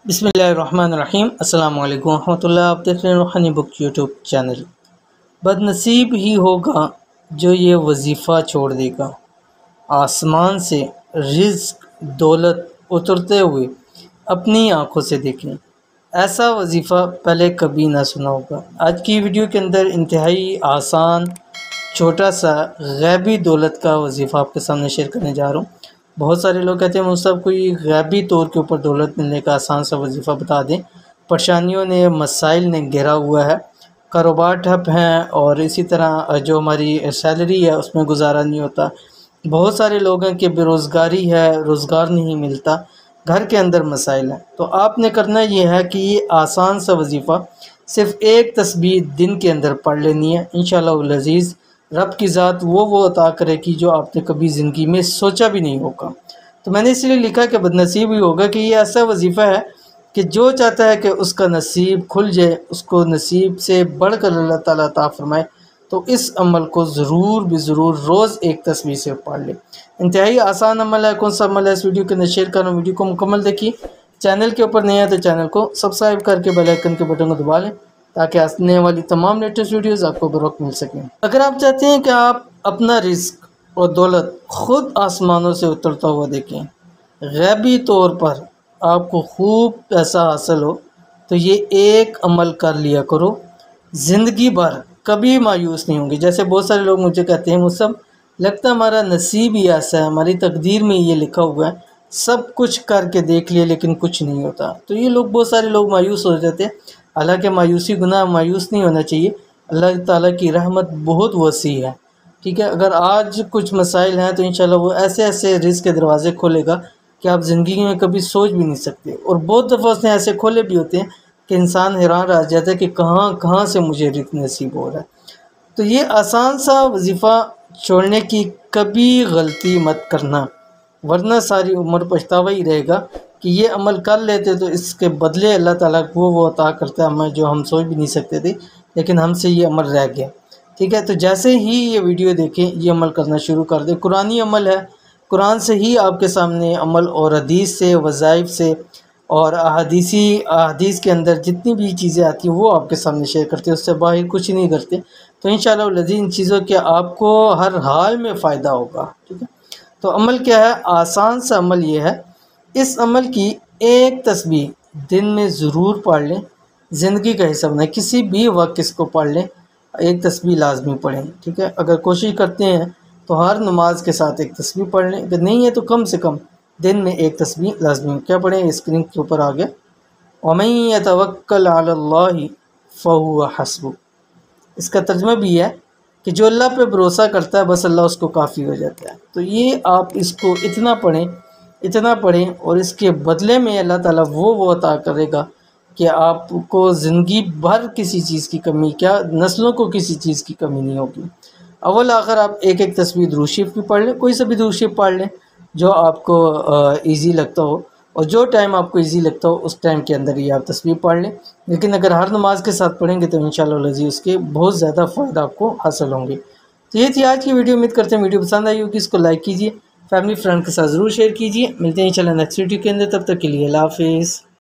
بسم اللہ الرحمن الرحیم۔ السلام علیکم ورحمۃ اللہ۔ آپ دیکھ رہے ہیں روحانی بک یوٹیوب چینل۔ بد نصیب ہی ہوگا جو یہ وظیفہ چھوڑ دے گا، آسمان سے رزق دولت اترتے ہوئے اپنی آنکھوں سے دیکھیں، ایسا وظیفہ پہلے کبھی نہ سنا ہوگا۔ آج کی ویڈیو کے اندر انتہائی آسان چھوٹا سا غیبی دولت کا وظیفہ آپ کے سامنے شیئر کرنے جا رہا ہوں۔ بہت سارے لوگ کہتے ہیں مصطفیٰ کوئی غیبی طور کے اوپر دولت ملنے کا آسان سا وظیفہ بتا دیں۔ پریشانیوں نے مسائل نے گھیرا ہوا ہے، کاروبار ٹھپ ہیں، اور اسی طرح جو ہماری سیلری ہے اس میں گزارا نہیں ہوتا۔ بہت سارے لوگ ہیں کہ بے روزگاری ہے، روزگار نہیں ملتا، گھر کے اندر مسائل ہیں۔ تو آپ نے کرنا یہ ہے کہ یہ آسان سا وظیفہ صرف ایک تسبیح دن کے اندر پڑھ لینی ہے۔ انشاءاللہ العزیز رب کی ذات وہ عطا کرے گی جو آپ نے کبھی زندگی میں سوچا بھی نہیں ہوگا۔ تو میں نے اس لیے لکھا کہ بدنصیب ہی ہوگا کہ یہ ایسا وظیفہ ہے کہ جو چاہتا ہے کہ اس کا نصیب کھل جائے، اس کو نصیب سے بڑھ کر اللہ تعالیٰ عطا فرمائے، تو اس عمل کو ضرور بھی ضرور روز ایک تسبیح سے پڑھ لے۔ انتہائی آسان عمل ہے۔ کون سا عمل ہے اس ویڈیو کے اندر شیئر کرنا، ویڈیو کو مکمل دیکھیے۔ چینل کے اوپر نہیں ہے تو چینل کو سبسکرائب کر کے بیل آئیکن کے بٹن کو دبا لیں تاکہ آنے والی تمام لیٹسٹ ویڈیوز آپ کو بروقت مل سکیں۔ اگر آپ چاہتے ہیں کہ آپ اپنا رزق اور دولت خود آسمانوں سے اترتا ہوا دیکھیں، غیبی طور پر آپ کو خوب پیسہ حاصل ہو، تو یہ ایک عمل کر لیا کرو، زندگی بھر کبھی مایوس نہیں ہوں گے۔ جیسے بہت سارے لوگ مجھے کہتے ہیں مصطفیٰ لگتا ہے ہمارا نصیب ہی ایسا ہے، ہماری تقدیر میں یہ لکھا ہوا ہے، سب کچھ کر کے دیکھ لیے لیکن کچھ نہیں ہوتا۔ تو یہ لوگ بہت سارے لوگ مایوس ہو جاتے ہیں، حالانکہ مایوسی گناہ، مایوس نہیں ہونا چاہیے۔ اللہ تعالیٰ کی رحمت بہت وسیع ہے، ٹھیک ہے۔ اگر آج کچھ مسائل ہیں تو انشاءاللہ وہ ایسے ایسے رزق کے دروازے کھولے گا کہ آپ زندگی میں کبھی سوچ بھی نہیں سکتے، اور بہت دفعہ اس نے ایسے کھولے بھی ہوتے ہیں کہ انسان حیران رہ جاتا ہے کہ کہاں کہاں سے مجھے رزق نصیب ہو رہا ہے۔ تو یہ آسان سا وظیفہ چھوڑنے کی کبھی غلطی مت کرنا، ورنہ ساری عمر پچھتاوا ہی رہے گا کہ یہ عمل کر لیتے تو اس کے بدلے اللہ تعالیٰ کو وہ عطا کرتا ہے ہمیں جو ہم سوچ بھی نہیں سکتے تھے، لیکن ہم سے یہ عمل رہ گیا، ٹھیک ہے۔ تو جیسے ہی یہ ویڈیو دیکھیں یہ عمل کرنا شروع کر دیں۔ قرآنی عمل ہے، قرآن سے ہی آپ کے سامنے عمل اور حدیث سے، وظائف سے اور احادیث کے اندر جتنی بھی چیزیں آتی ہیں وہ آپ کے سامنے شیئر کرتے ہیں، اس سے باہر کچھ نہیں کرتے۔ تو انشاءاللہ العزیز ان چیزوں کے آپ کو ہر حال میں فائدہ ہوگا، ٹھیک ہے۔ تو عمل کیا ہے؟ آسان سا عمل یہ ہے، اس عمل کی ایک تسبیح دن میں ضرور پڑھ لیں، زندگی کا حصہ بنائیں، کسی بھی وقت اس کو پڑھ لیں، ایک تسبیح لازمی پڑھیں، ٹھیک ہے۔ اگر کوشش کرتے ہیں تو ہر نماز کے ساتھ ایک تسبیح پڑھ لیں، اگر نہیں ہے تو کم سے کم دن میں ایک تسبیح لازمی کیا پڑھیں؟ اسکرین کے اوپر آ گیا، وَمَن يَتَوَكَّلْ عَلَى اللَّهِ فَهُوَ حَسْبُهُ۔ اس کا ترجمہ بھی ہے کہ جو اللہ پہ بھروسہ کرتا ہے بس اللہ اس کو کافی ہو جاتا ہے۔ تو یہ آپ اس کو اتنا پڑھیں اور اس کے بدلے میں اللہ تعالیٰ وہ عطا کرے گا کہ آپ کو زندگی بھر کسی چیز کی کمی، کیا نسلوں کو کسی چیز کی کمی نہیں ہوگی۔ اول آخر آپ ایک ایک تسبیح درود شریف کی پڑھ لیں، کوئی سا بھی درود شریف پڑھ لیں جو آپ کو ایزی لگتا ہو، اور جو ٹائم آپ کو ایزی لگتا ہو اس ٹائم کے اندر ہی آپ تسبیح پڑھ لیں۔ لیکن اگر ہر نماز کے ساتھ پڑھیں گے تو انشاءاللہ العزیز اس کے بہت زیادہ فائدہ آپ کو حاصل ہوں گے۔ تو یہ تھی آج کی ویڈیو، امید کرتے ہیں ویڈیو پسند آئی ہوگی، اس کو لائک کیجیے، فیملی فرینڈ کے ساتھ ضرور شیئر کیجیے۔ ملتے ہیں انشاءاللہ نیکسٹ ویڈیو کے اندر، تب تک کے لیے اللہ حافظ۔